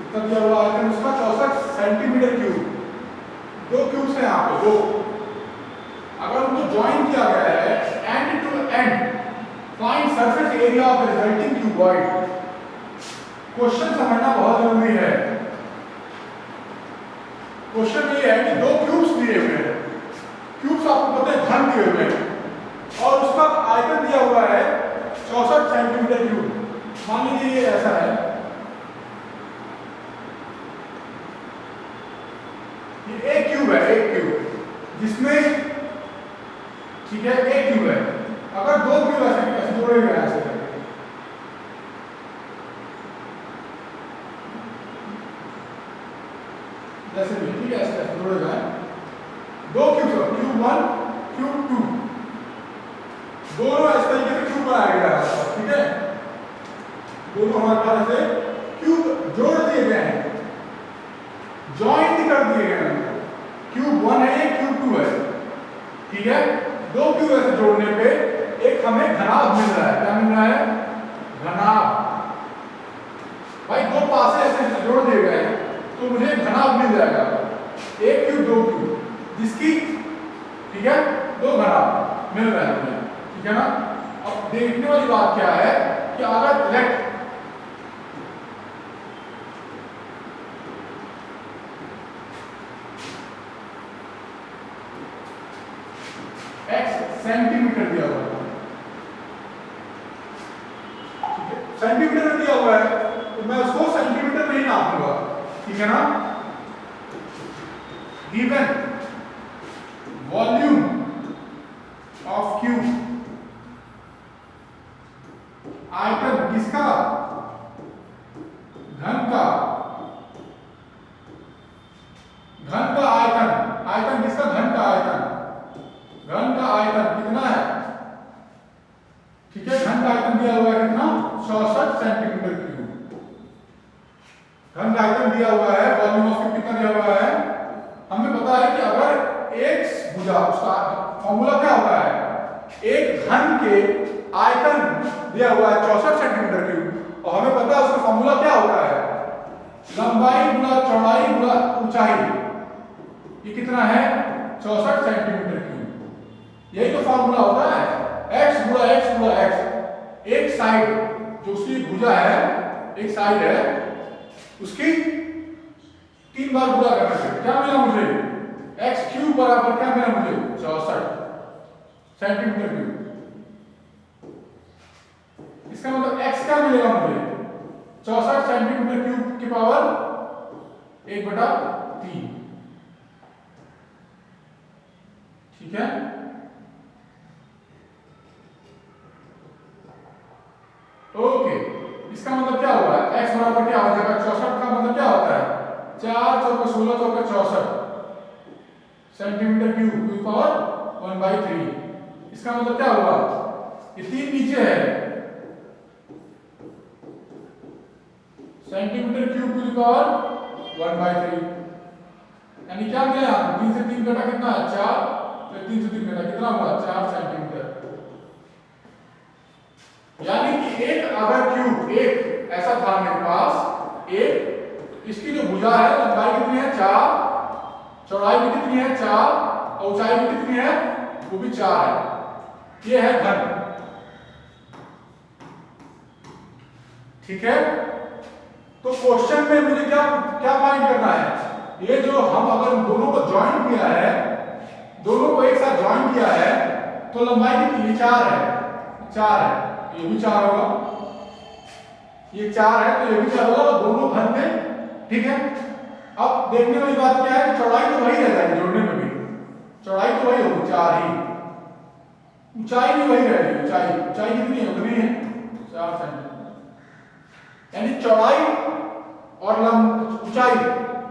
कितना दिया हुआ आयतन उसका 64 सेंटीमीटर क्यूब। दो क्यूब्स हैं यहाँ पे, दो। अगर उनको ज्वाइन किया गया है end to end, find surface area of resulting cuboid. Question समझना बहुत जरूरी है। क्वेश्चन ये है कि दो क्यूब्स दिए हुए हैं, क्यूब्स आपको पता है घन दिए हुए हैं, और उसका आयतन दिया हुआ है 64 सेंटीमीटर क्यूब। मान लीजिए ये ऐसा है, ये एक क्यूब है, एक क्यूब जिसमें, ठीक है, एक क्यूब है। अगर दो क्यूब ऐसे जोड़े गए ऐसे करके, जैसे भी, ठीक है, ऐसे जोड़े गए दो क्यूब, क्यूब 1 क्यूब 2, दोनों इस तरीके से क्यूब बनाया गया है, ठीक है। दोनों हमारे पास ऐसे क्यूब जोड़ दिए गए हैं, ज्वाइंट कर दिए गए हैं। क्यूब 1 है, क्यूब 2 है, ठीक है। दो क्यूब ऐसे जोड़ने पे एक हमें घनाभ मिल रहा है। क्या मिल रहा है? घनाभ। भाई दो पासे ऐसे जोड़ दिए गए हैं तो मुझे घनाभ मिल जाएगा, एक क्यूब दो क्यूब, जिसकी, ठीक है, दो घनाभ मिल रहे हैं मुझे, ठीक है ना। अब देखने वाली बात क्या है कि अगर लेट x सेंटीमीटर दिया हुआ है, ठीक है, सेंटीमीटर दिया हुआ है तो मैं उसको सेंटीमीटर में ही नापूंगा, ठीक है ना। गिवन वॉल्यूम ऑफ क्यूब, आयतन किसका? घन का, घन का आयतन, आयतन किसका? घन का आयतन, घन का आयतन कितना है? ठीक है, घन का आयतन दिया हुआ है कितना? 64 सेंटीमीटर क्यूब। घन का आयतन दिया हुआ है, वॉल्यूम ऑफ क्यूब कितना दिया हुआ है? हमें पता है कि अगर एक भुजा, उसका फॉर्मूला क्या होता है? एक घन के आयतन दिया हुआ है 64 सेंटीमीटर क्यूब, और हमें पता है उसका फॉर्मूला क्या होता है? लंबाई गुणा चौड़ाई गुणा ऊंचाई। ये कितना है? 64 सेंटीमीटर क्यूब। यही तो फॉर्मूला होता है, x गुणा x गुणा x। एक साइड जो उसकी भुजा है, एक साइड है, उसकी 3 बार गुणा करने से क्या मिला मुझे? x क्यूब बराबर क्या मिला मुझे? 64 सेंटीमीटर क्यूब। इसका मतलब x क्या मिलेगा मुझे? 64 सेंटीमीटर क्यूब की पावर 1/3, ठीक है। ओके, इसका मतलब क्या हुआ? x बराबर क्या हो जाएगा? 64 का मतलब क्या होता है? 4 चौके 16 चौके 64 सेंटीमीटर क्यूब की पावर 1/3। इसका मतलब क्या हुआ? ये 3 नीचे है, सेंटीमीटर क्यूब की पावर 1/3, यानी क्या मिला? 3 से 3 घटा कितना है? 4, तो 3 से 3 घटा कितना हुआ? 4 सेंटीमीटर। यानी कि एक अगर क्यूब, एक ऐसा था मेरे पास, एक, इसकी जो भुजा है लंबाई कितनी है? 4, चौड़ाई भी कितनी है? 4, और ऊंचाई भी कितनी है? वो भी 4 है। ये है घन, ठीक है। तो क्वेश्चन में मुझे क्या क्या फाइंड करना है? ये जो हम अगर दोनों को ज्वाइन किया है, दोनों को एक साथ ज्वाइन किया है, तो लंबाई कितनी? 4 है, 4 है, ये भी 4 होगा, ये 4 है तो ये भी 4 होगा, और दोनों घन थे, ठीक है। अब देखने वाली बात क्या है? चौड़ाई तो वही रह जाएगी, जोड़ने में भी चौड़ाई तो वही होगी 4 ही, ऊंचाई भी वही रहेगी। ऊंचाई कितनी है? उतनी है, 4 सेंटीमीटर। यानी चौड़ाई और ऊंचाई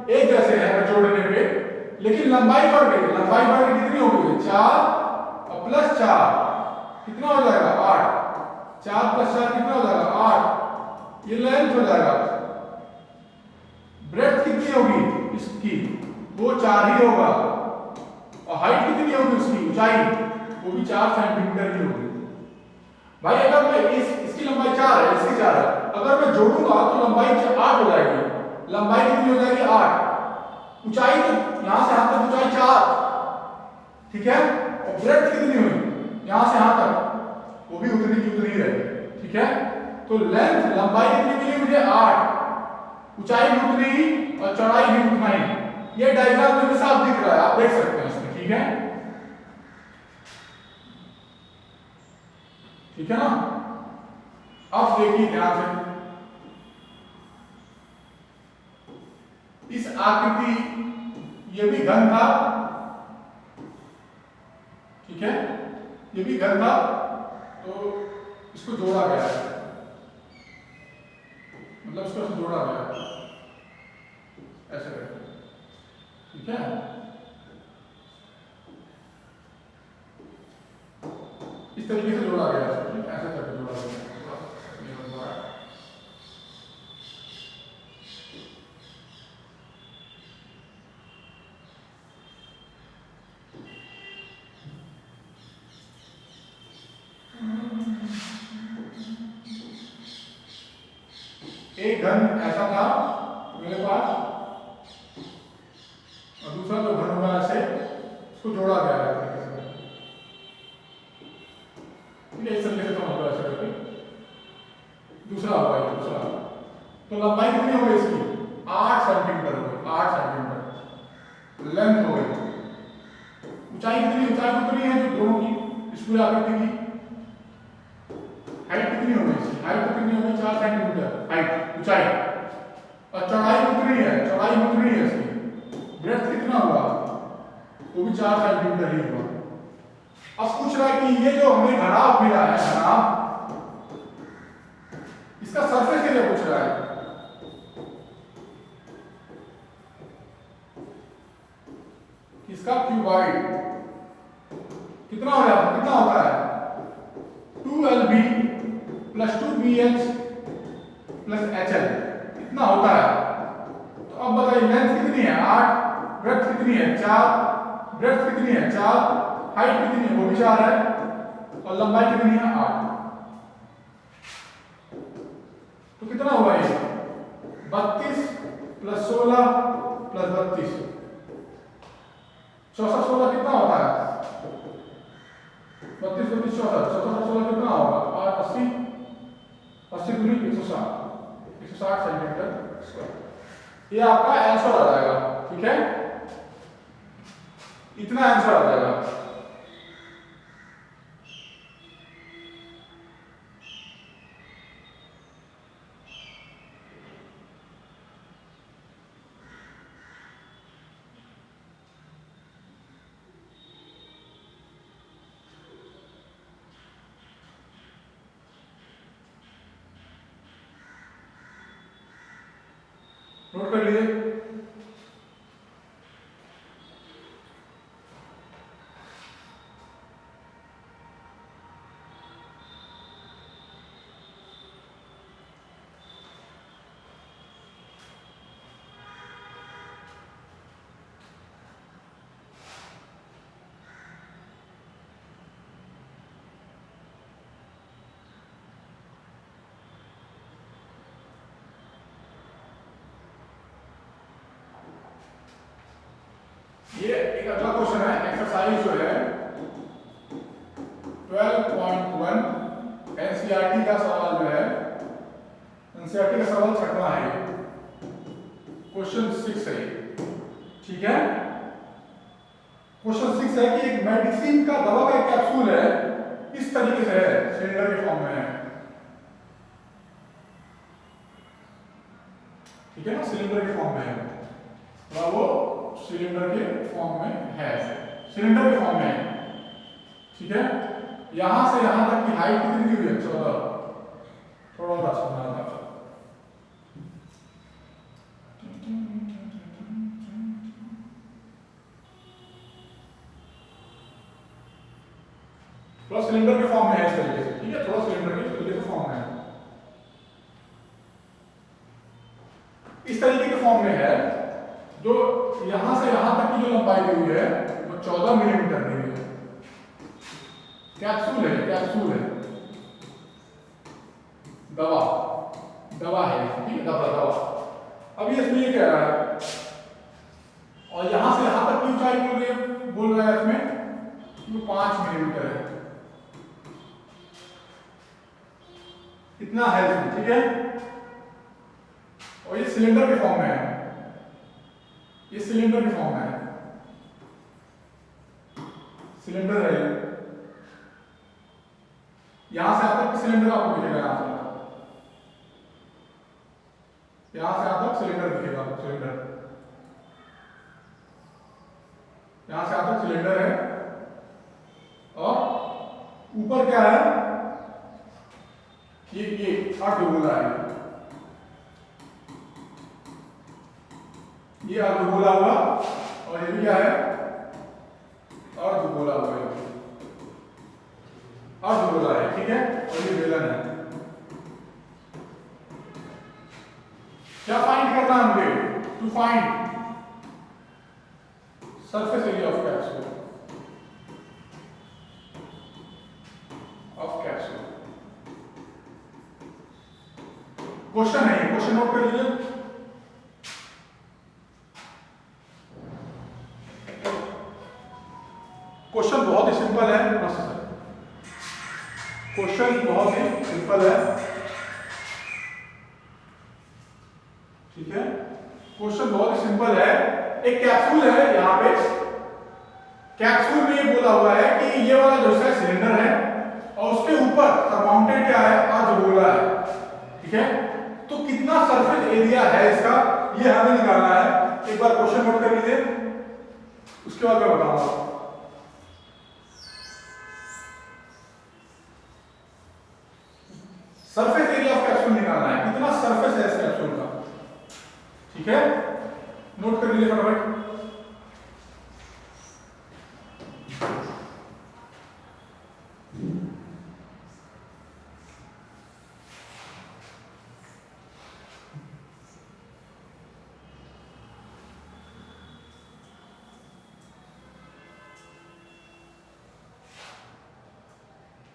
एक जैसे है जोड़ने पे, लेकिन लंबाई बढ़ गई। लंबाई बढ़ गई, कितनी हो गई? 4 और प्लस 4 कितना हो जाएगा? 8। 4 प्लस 4 कितना हो जाएगा? 8। ये लेंथ हो जाएगा। ब्रेड्थ कितनी होगी इसकी? वो 4 ही होगा। और हाइट कितनी होगी उसकी? ऊंचाई वो भी 4 सेंटीमीटर की होगी। भाई अगर मैं इसकी लंबाई 4 है, इसकी 4 है, अगर मैं जोड़ूंगा तो लंबाई 8 हो जाएगी। लंबाई कितनी हो जाएगी 8, ऊंचाई तो यहां से यहां तक ऊंचाई 4, ठीक है, और ब्रेड्थ कितनी हुई यहां से यहां तक, वो भी उतनी की उतनी रहेगी, ठीक है। तो लेंथ लंबाई कितनी मिली मुझे 8, ऊंचाई भी उतनी ही और चौड़ाई भी उतना ही। ये डायग्राम में भी साफ दिख रहा है, आप देख सकते हैं इसमें, ठीक है, ठीक है ना। अब देखिए ध्यान से, इस आकृति, ये भी घन था, ठीक है, ये भी घन था, तो इसको जोड़ा गया है, मतलब इसको जोड़ा गया है ऐसे करके, ठीक है। इस तरीके से जोड़ा गया है, ठीक है, ऐसे करके जोड़ा गया है। एक घन ऐसा था मेरे पास, और दूसरा जो घन होगा ऐसे, इसको जोड़ा गया है तरीके से, ठीक है, इस तरीके से समझ लो ऐसे करके। दूसरा होगा ये, दूसरा तो लंबाई कितनी हो गई इसकी 8 सेंटीमीटर हो गई, 8 सेंटीमीटर लेंथ हो गई। ऊंचाई कितनी, ऊंचाई कितनी है जो दोनों की, इस पूरी आकृति की हाइट कितनी हो गई, इसकी हाइट कितनी हो गई 4 सेंटीमीटर हाइट, ऊंचाई, और चौड़ाई कितनी है, चौड़ाई कितनी है इसकी, ब्रेड्थ कितना हुआ, वो भी 4 सेंटीमीटर ही हुआ। अब पूछ रहा है कि ये जो हमें घनाभ मिला है, घनाभ, इसका सरफेस एरिया पूछ रहा है। इसका क्यूबाइड कितना हो जाता, कितना होता है 2LB plus 2BH plus HL, कितना होता है। तो अब बताइए लेंथ कितनी है 8, ब्रेड्थ कितनी है 4, ब्रेड्थ कितनी है 4, हाइट कितनी है वो भी 4 है, और लंबाई कितनी है 8, तो कितना हुआ ये 32 प्लस 16 प्लस 32, 64 16 कितना होता है 32 32 64 64 16 कितना होगा, और 80 80 दूनी 160 सेंटीमीटर स्क्वायर। ये आपका आंसर आ जाएगा, ठीक है, इतना आंसर आ जाएगा। नोट कर लीजिए। ये एक अगला क्वेश्चन है, एक्सरसाइज जो है 12.1 एनसीईआरटी का सवाल जो है, एनसीईआरटी का सवाल छठवां है, क्वेश्चन 6 है, ठीक है। क्वेश्चन 6 है कि एक मेडिसिन का दवा का कैप्सूल है, इस तरीके से है, सिलेंडर के फॉर्म में है, ठीक है ना, सिलेंडर के फॉर्म में है, और वो सिलेंडर के फॉर्म में है, सिलेंडर के फॉर्म में है, ठीक है। यहां से यहां तक की हाइट कितनी हुई है 14, थोड़ा और अच्छा बना था, थोड़ा सिलेंडर के फॉर्म में है इस तरीके से, ठीक है, थोड़ा सिलेंडर के फॉर्म में है, इस तरीके के फॉर्म में है। जो यहां से यहां तक की जो लंबाई दी हुई है वो 14 मिलीमीटर दी हुई है, कैप्सूल है, कैप्सूल है, दवा, दवा है, ठीक है, दवा। अब ये केस में ये कह रहा है, और यहां से यहां तक की ऊंचाई बोल रहा है इसमें वो 5 मिलीमीटर है, इतना है इसमें, ठीक है। और ये सिलेंडर के फॉर्म में है, ये सिलेंडर के फॉर्म में है, सिलेंडर है ये, यहां से यहां तक सिलेंडर आपको दिखेगा, यहां से यहां तक सिलेंडर दिखेगा, सिलेंडर यहां से यहां तक सिलेंडर है, और ऊपर क्या है, ये अर्धगोला है, ये अर्धगोला हुआ, और ये भी क्या है, अर्धगोला हुआ, अर्धगोला है, ठीक है। और ये बेलन है। क्या फाइंड करना है मुझे, to find surface area of capsule, question है, क्वेश्चन नोट कर लीजिए। क्वेश्चन बहुत ही सिंपल है, क्वेश्चन बहुत ही सिंपल है, ठीक है। क्वेश्चन बहुत ही सिंपल है, एक कैप्सूल है, यहां पे कैप्सूल में ये बोला हुआ है कि ये वाला जो है सिलेंडर है, और उसके ऊपर माउंटेड क्या है, अर्धगोला है, ठीक है। तो कितना सरफेस एरिया है इसका, ये हमें निकालना है। एक बार क्वेश्चन नोट कर लीजिए, उसके बाद मैं बताऊंगा। सरफेस एरिया ऑफ कैप्सूल निकालना है, कितना सरफेस है इस कैप्सूल का, ठीक है। नोट कर लीजिए फटाफट।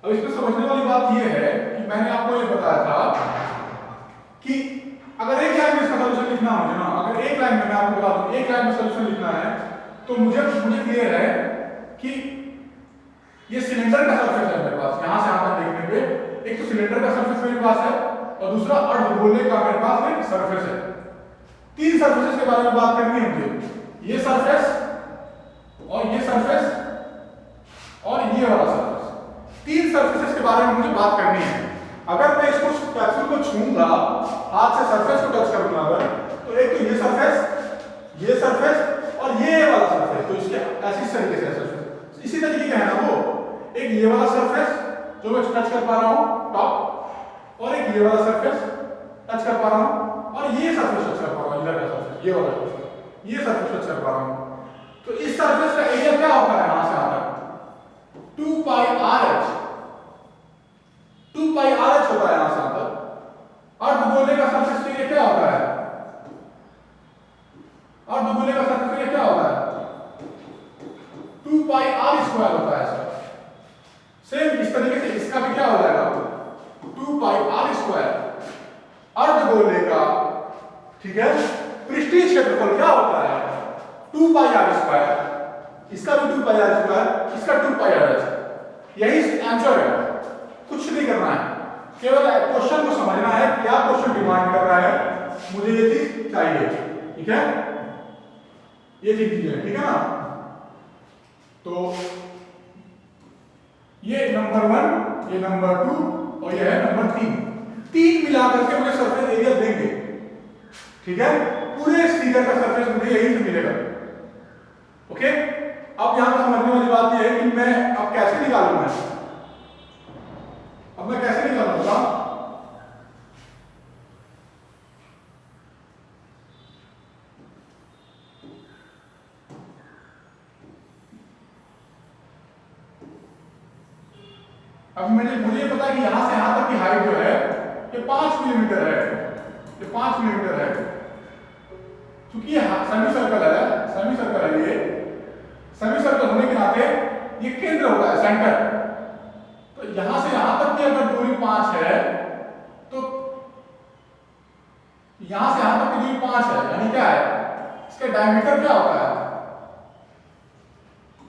अब इसमें समझने वाली बात यह है कि मैंने आपको ये बताया था कि अगर एक लाइन में इसका सॉल्यूशन लिखना हो ना, अगर एक लाइन में मैं आपको बता दूं, एक लाइन में सॉल्यूशन लिखना है, तो मुझे क्लियर है कि ये सिलेंडर का सरफेस है मेरे पास, यहां से यहां तक देखने पे एक तो सिलेंडर का सरफेस मेरे पास है, और दूसरा अर्धगोले का मेरे पास एक सरफेस है। तीन सरफेसेस के बारे में बात करनी है मुझे, ये सरफेस और ये सरफेस और ये वाला सरफेस, तीन सरफेसेस के बारे में मुझे बात करनी है। अगर मैं इसको कैप्सूल को छूंगा, हाथ से सरफेस को टच करूंगा अगर, तो एक तो ये सरफेस और ये वाला सरफेस, तो इसके ऐसी तरीके से सरफेस इसी तरीके का है ना, वो एक ये वाला सरफेस जो मैं टच कर पा रहा हूं टॉप, और एक ये वाला सरफेस टच कर पा रहा हूं, और ये सरफेस टच कर पा रहा हूं, इधर का सरफेस, ये वाला सरफेस, ये सरफेस टच कर पा रहा हूं। तो इस सरफेस का एरिया क्या होता है यहां से यहां तक, 2 पाई RH, 2 पाई RH होता है यहां से यहां तक। अर्धगोले का सरफेस एरिया क्या होता है, अर्धगोले का सरफेस एरिया क्या होता है, 2 पाई R स्क्वायर होता है इसका। सेम इस तरीके से इसका भी क्या हो जाएगा, 2 पाई R स्क्वायर अर्धगोले का, ठीक है। पृष्ठीय क्षेत्रफल क्या होता है, 2 पाई R स्क्वायर, इसका भी 2 पाई R स्क्वायर, इसका 2 पाई RH, यही आंसर है। कुछ नहीं करना है, केवल क्वेश्चन को समझना है, क्या क्वेश्चन डिमांड कर रहा है, मुझे ये चीज चाहिए, ठीक है, ये चीज है, ठीक है ना। तो ये नंबर 1, ये नंबर 2 और ये है नंबर 3, तीन मिलाकर के मुझे सरफेस एरिया देंगे, ठीक है। पूरे फिगर का सरफेस मुझे यही से मिलेगा, ओके। अब यहां पर समझने वाली बात यह है कि मैं अब कैसे निकालूंगा, अब मैं कैसे निकालूंगा, अब मुझे पता है कि यहां से यहां तक की हाइट जो है ये 5 मिलीमीटर है, ये 5 मिलीमीटर है। क्योंकि ये सेमी सर्कल है, सेमी सर्कल है, ये सेमी सर्कल होने के नाते ये केंद्र होता है, सेंटर। तो यहां से यहां तक की अगर दूरी 5 है, तो यहां से यहां तक की दूरी 5 है, यानी इसका डायमीटर क्या होता है?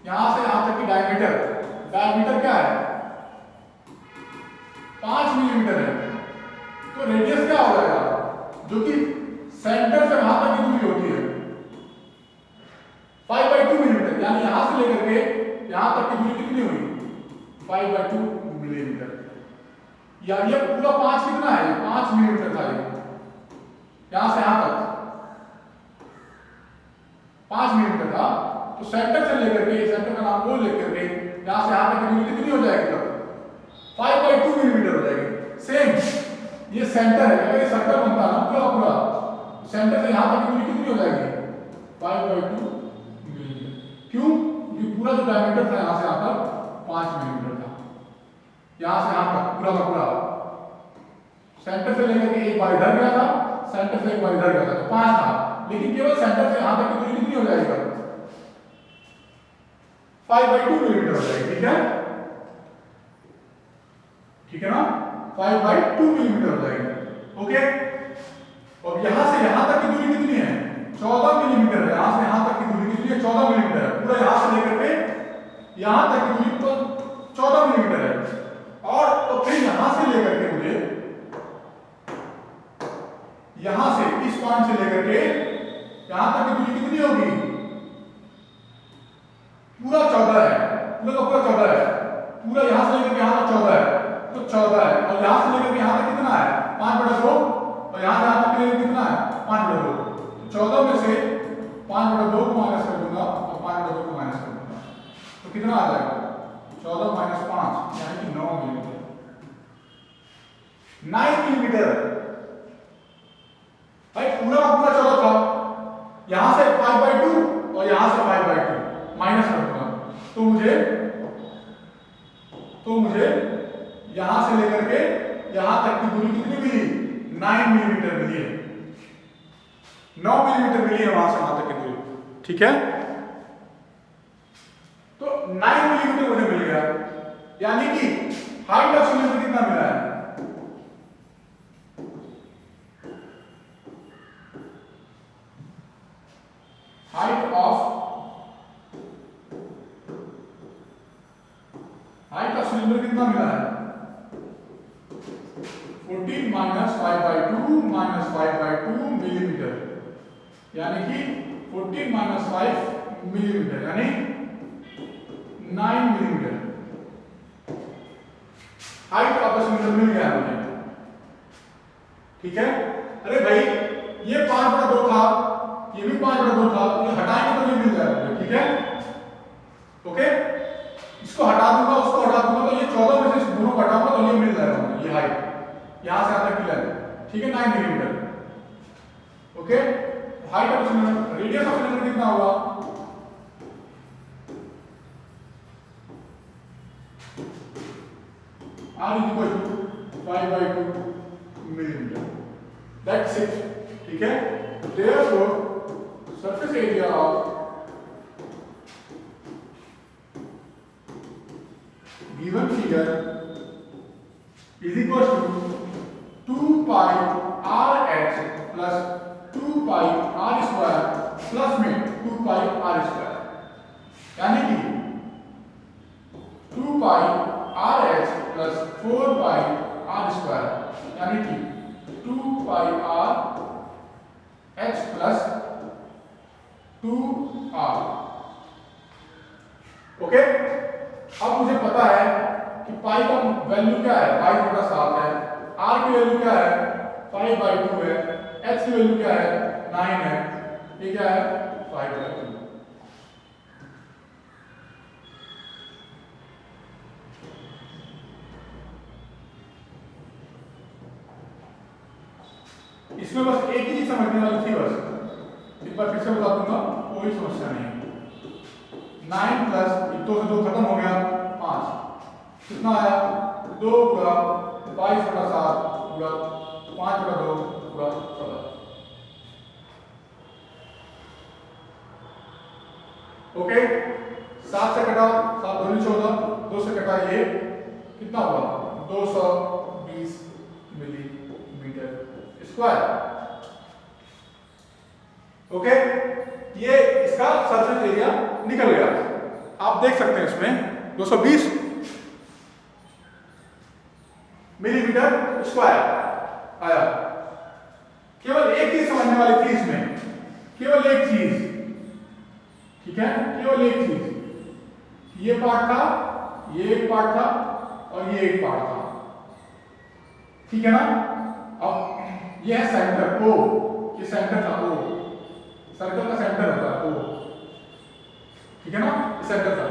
यहां से यहां तक की डायमीटर क्या है? 5 मिलीमीटर है। तो रेडियस क्या हो जाएगा? जो कि सेंटर से वहां तक की दूरी होती है 5/2 मिलीमीटर, यानी यहां से लेकर के यहां तक की दूरी कितनी हुई? 5/2 मिलीमीटर। यानी ये पूरा 5 कितना है? 5 मिलीमीटर था ये, यहां से यहां तक 5 मिलीमीटर था। तो सेंटर से लेकर के, सेंटर का नाम वो लेकर के यहां से यहां तक की दूरी कितनी हो जाएगी? तब 5/2 मिलीमीटर हो जाएगी। सेम ये सेंटर है, अगर ये सर्कल बनता ना पूरा पूरा, सेंटर से यहां तक की दूरी कितनी हो जाएगी? 5/2 मिलीमीटर। क्यों? क्योंकि पूरा जो डायमीटर था यहां से यहां तक 5 मिलीमीटर था, यहां से यहां तक पूरा का पूरा। सेंटर से लेकर के एक बार इधर गया था, सेंटर से एक बार इधर गया था, तो 5 था। लेकिन केवल सेंटर से यहां तक की दूरी कितनी हो जाएगी? 5/2 मिलीमीटर हो जाएगी। ठीक है, ठीक है ना? 5/2 मिलीमीटर हो जाएगी। ओके, और यहां से यहां तक की दूरी कितनी है? 14 मिलीमीटर है। यहां से यहां तक की दूरी कितनी है? 14 मिलीमीटर है। पूरा यहां से लेकर के यहां तक की दूरी तो 14 मिलीमीटर है। और तो फिर यहां से लेकर के मुझे यहां से इस पॉइंट से लेकर के यहां तक की दूरी कितनी होगी? पूरा 14 है, पूरा का पूरा 14 है। पूरा यहां से लेकर के यहां तक 14 है, तो 14 है। और यहां से लेकर के यहां तक कितना है? 5/2। और यहां से यहां तक के लिए कितना है? 5/2। तो 14 में से 5/2 को माइनस कर दूंगा और 5/2 को माइनस कर दूंगा, तो कितना आ जाएगा? 14 - 5 यानी कि 9 मिलीमीटर। 9 मिलीमीटर भाई, पूरा का पूरा 14 था। यहां से 5/2 और यहां से 5/2 माइनस कर दूंगा, तो मुझे यहां से लेकर के यहां तक की दूरी कितनी मिली? 9 मिलीमीटर मिली है। 9 मिलीमीटर मिली है वहां से वहां तक की दूरी। ठीक है, तो 9 मिलीमीटर मुझे मिल गया, यानी कि हाइट ऑफ सिलेंडर कितना मिला है? हाइट ऑफ सिलेंडर कितना मिला है? 14 - 5/2 - 5/2 मिलीमीटर, यानी कि 14 - 5 मिलीमीटर, यानी 9 मिलीमीटर हाइट ऑफ सिलेंडर मिल गया मुझे। ठीक है, अरे भाई ये 5/2 था, ये भी 5/2 था, ये हटाएंगे तो ये मिल जाएगा मुझे। ठीक है, ओके, इसको हटा दूंगा, उसको हटा दूंगा, तो ये 14 में से दोनों हटाऊंगा तो ये मिल जाएगा मुझे, ये हाइट यहां से यहां तक की लेंथ। ठीक है, 9 millimetre. Okay, height of cylinder, radius of cylinder कितना होगा? R = 5/2 millimetre. That's it. ठीक है, therefore surface area of given figure is equal to 2 pi RH plus 2 pi R square plus में 2 pi R square, यानी कि 2 pi RH plus 4 pi R square, यानी कि 2 pi R H plus 2 R। Okay, अब मुझे पता है कि पाई का वैल्यू क्या है? पाई थोड़ा 7 है। आर की वैल्यू क्या है? 5/2 है। एच की वैल्यू क्या है? 9 है। ये क्या है? 5/2। इसमें बस एक ही चीज समझने वाली थी, बस एक बार फिर से बता दूंगा, कोई समस्या नहीं। 9 प्लस 2 से 2 खत्म हो गया, 5 कितना आया? 2 पूरा 22 बटा 7 पूरा 5 बटा 2 पूरा 14। ओके, 7 से कटा 7 दूनी 14, 2 से कटा ये कितना हुआ? 220 मिलीमीटर स्क्वायर। ओके, ये इसका सरफेस एरिया निकल गया। आप देख सकते हैं इसमें 220 मिलीमीटर स्क्वायर आया। केवल एक चीज समझने वाली थी इसमें, केवल एक चीज, ठीक है, केवल एक चीज, ये पार्ट था, ये एक पार्ट था और ये एक पार्ट था, ठीक है ना। अब ये है सेंटर ओ, ये सेंटर था ओ, सर्कल का सेंटर होता है ओ, ठीक है ना, ये सेंटर था।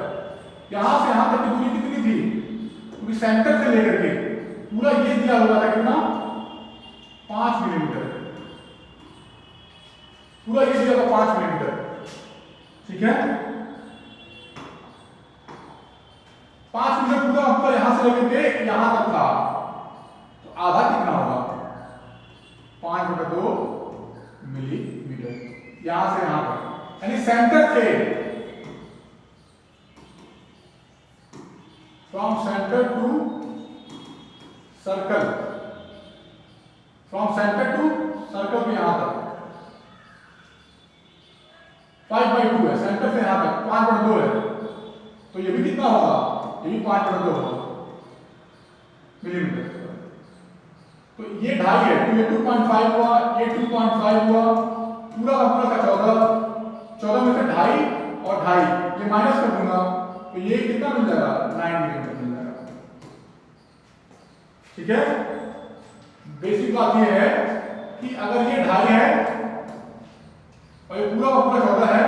यहां से यहां तक की दूरी कितनी थी, क्योंकि सेंटर से लेकर के पूरा ये दिया हुआ था कितना, 5 मिलीमीटर, पूरा ये दिया था 5 मिलीमीटर, ठीक है। 5 मिलीमीटर पूरा आपका यहां से लेकर के यहां तक था, तो आधा कितना होगा, 5/2 मिलीमीटर, यहां से यहां तक, यानी सेंटर से, from centre to circle, from centre to circle के यहां तक 5/2 है, सेंटर से यहां तक 5/2 है, तो ये भी कितना होगा, ये भी 5/2 होगा मिलीमीटर। तो ये 2.5 है, तो ये 2.5 हुआ, ये 2.5 हुआ, पूरा का पूरा का 14 में से 2.5 और 2.5 ये माइनस कर दूंगा, तो ये कितना मिल जाएगा, 9 मिलीमीटर मिल जाएगा, ठीक है। बेसिक बात ये है कि अगर ये 2.5 है और ये पूरा का पूरा 14 है,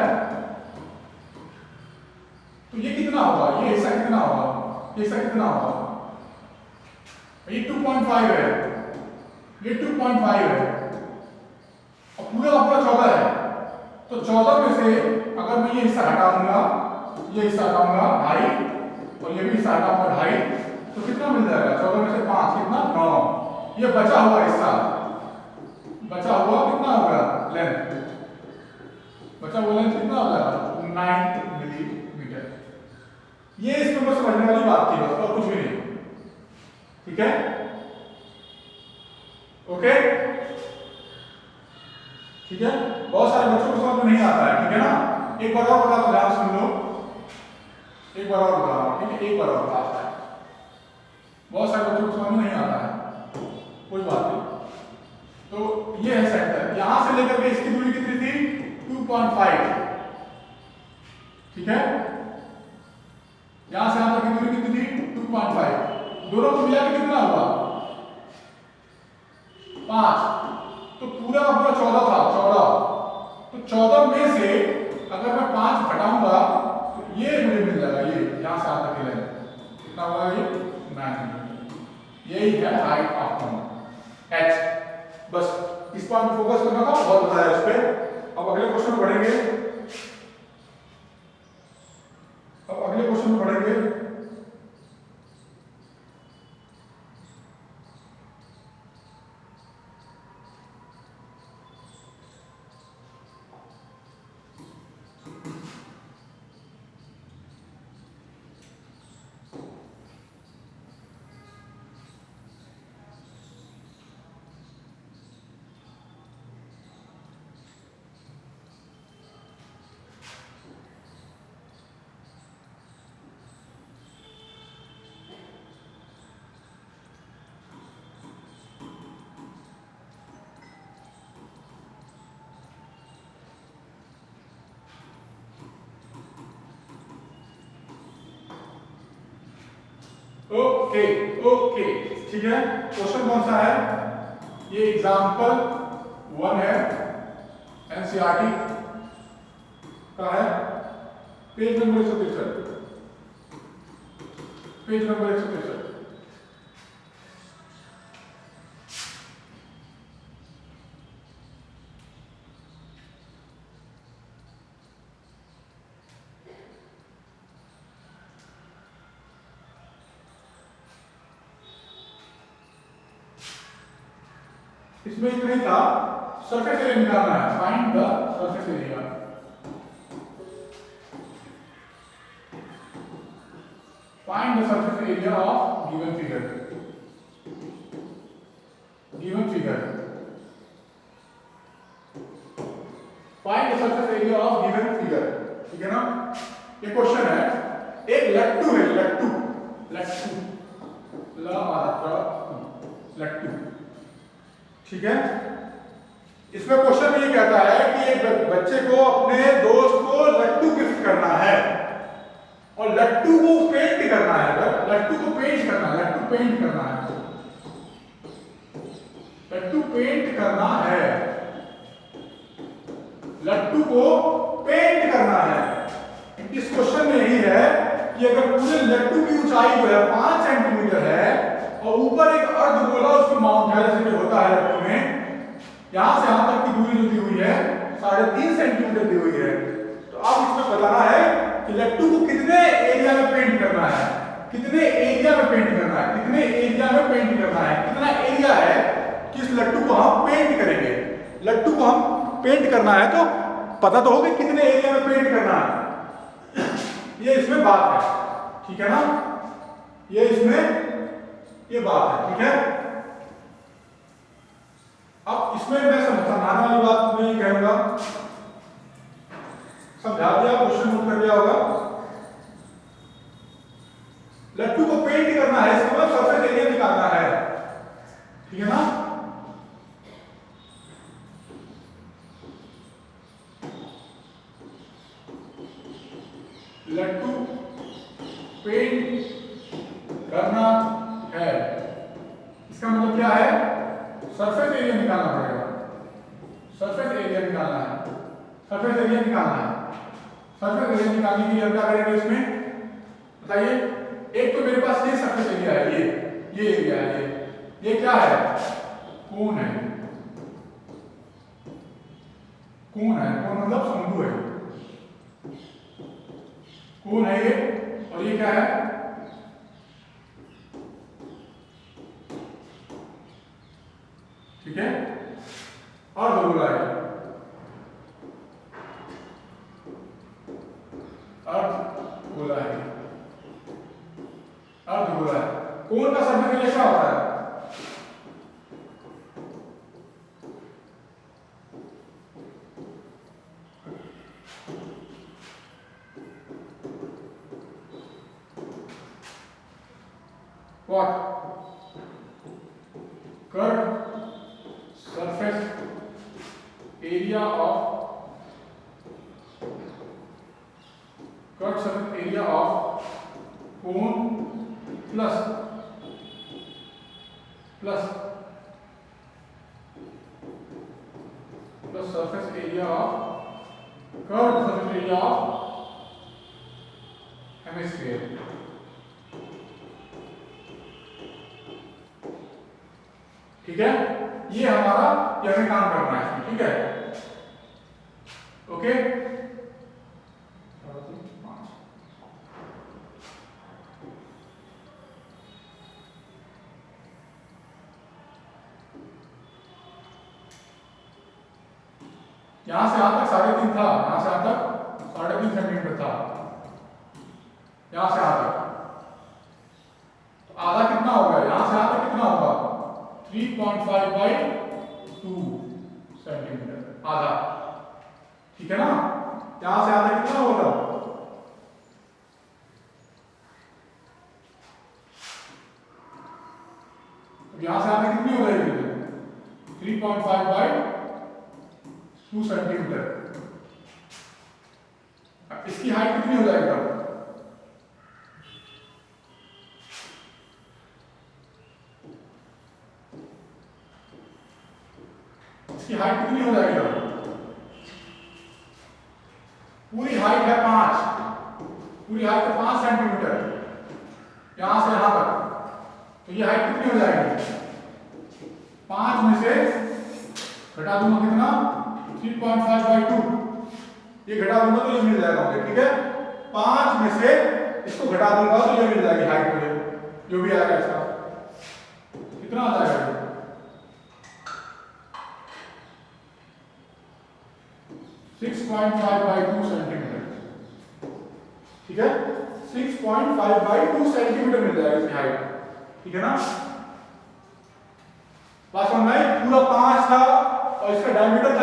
तो ये कितना होगा, ये हिस्सा कितना होगा, ये हिस्सा कितना होगा, ये 2.5 है, ये 2.5 है और पूरा का पूरा 14 है, तो 14 में से अगर मैं ये हिस्सा हटा दूंगा, ये हिस्सा हटाऊंगा 2.5 और ये भी हिस्सा हटाऊंगा 2.5, तो कितना मिल जाएगा, 14 में से 5 कितना, 9। ये बचा हुआ हिस्सा, बचा हुआ कितना होगा, लेंथ, बचा हुआ लेंथ कितना होगा, 9 मिलीमीटर। ये इसमें बस समझने वाली बात थी, बस और कुछ भी नहीं, ठीक है, ओके, ठीक है। बहुत सारे बच्चों को समझ में नहीं आता है, ठीक है ना। एक बार और बता दो, ध्यान सुन लो, एक बार और बता रहा हूं, ठीक है, एक बार और बता, बहुत सारे बच्चों को समझ में नहीं आता है, कोई बात नहीं। तो ये है सेंटर, यहां से लेकर के इसकी दूरी कितनी थी, 2.5, ठीक है, यहां से यहां तक की दूरी कितनी थी, 2.5, दोनों को मिला के कितना हुआ, 5, तो पूरा का पूरा 14 था, 14, तो 14 में से अगर मैं 5 घटाऊंगा तो ये मुझे मिल जाएगा, ये यहां से आता के कितना होगा, ये 9, यही है हाइट ऑफ कोन h। बस इस पर हमें फोकस करना था, बहुत बताया इस पे। अब अगले क्वेश्चन में बढ़ेंगे, अब अगले क्वेश्चन में बढ़ेंगे। ओके ओके, ठीक है। क्वेश्चन कौन सा है, ये एग्जाम्पल 1 है, एनसीईआरटी का है, पेज नंबर 163, पेज नंबर 163। इसमें इतना ही था, सरफेस एरिया निकालना है, find the surface area. Find the surface area of given figure, given figure. Find the surface area of given figure, ठीक है ना। ये क्वेश्चन है, एक लट्टू है, लट्टू लट्टू, ठीक है। इसमें क्वेश्चन ये कहता है कि एक बच्चे को अपने दोस्त को लट्टू गिफ्ट करना है और लट्टू को पेंट करना है, लट्टू को पेंट करना है, लट्टू पेंट करना है, लट्टू पेंट करना है, लट्टू को पेंट करना है। इस क्वेश्चन में यही है कि अगर पूरे लट्टू की ऊंचाई जो है 5 सेंटीमीटर है और ऊपर एक अर्धगोला उसकी माउंट है, जैसे कि होता है लट्टू में, यहां से यहां तक की दूरी जो दी हुई है 3.5 सेंटीमीटर दी हुई है, तो अब इसमें बताना है कि लट्टू को कितने एरिया में पेंट करना है, कितने एरिया में पेंट करना है, कितने एरिया में पेंट करना है, कितना एरिया है कि इस लट्टू को हम पेंट करेंगे। लट्टू को हम पेंट करना है तो पता तो होगा कितने एरिया में पेंट करना है, ये इसमें बात है, ठीक है ना, ये इसमें ये बात है, ठीक है। अब इसमें मैं समझाने वाली बात मैं ये कहूंगा, समझा दिया, क्वेश्चन नोट कर लिया होगा। लट्टू को पेंट करना है, इसका मतलब सरफेस एरिया निकालना है, ठीक है ना। लट्टू पेंट करना है, इसका मतलब क्या है, सरफेस एरिया निकालना पड़ेगा, सरफेस एरिया निकालना है, सरफेस एरिया निकालना है। सरफेस एरिया निकालने के लिए हम क्या करेंगे इसमें बताइए। एक तो मेरे पास ये सरफेस एरिया है, ये एरिया है, ये क्या है, कोन है, कोन है, कोन मतलब शंकु है, कोन है ये, और ये क्या है, ठीक है, अर्धगोला है, अर्धगोला है, अर्धगोला है। कोन का सरफेस एरिया क्या होता है, what curved surface area of cone plus surface area of curved surface area of hemisphere, ठीक है। ये हमारा ये हमें काम करना है, ठीक है, ओके। यहां से यहां तक 3.5 था, यहां से यहां तक 3.5 सेंटीमीटर था, यहां से यहां तक, तो आधा कितना होगा, यहां से यहां तक कितना होगा 3.5/2 सेंटीमीटर, आधा, ठीक है ना। यहां से आधा कितना होगा, यहां से आधा कितनी हो जाएगी 3.5/2 सेंटीमीटर। इसकी हाइट कितनी हो जाएगी, इसकी हाइट कितनी हो जाएगी, पूरी हाइट है 5, पूरी हाइट है 5 सेंटीमीटर, यहां से यहां तक, तो ये हाइट कितनी हो जाएगी, 5 में से घटा दूंगा कितना 3.5/2, ये घटा दूंगा तो ये मिल जाएगा मुझे, ठीक है। 5 में से इसको घटा दूंगा तो ये मिल जाएगी हाइट मुझे, जो भी आएगा इसका कितना आ जाएगा, 6.5/2 सेंटीमीटर, ठीक है, 6.5/2 सेंटीमीटर मिल जाएगा इसकी हाइट, ठीक है ना। बात समझ में आई, पूरा 5 था और इसका डायमीटर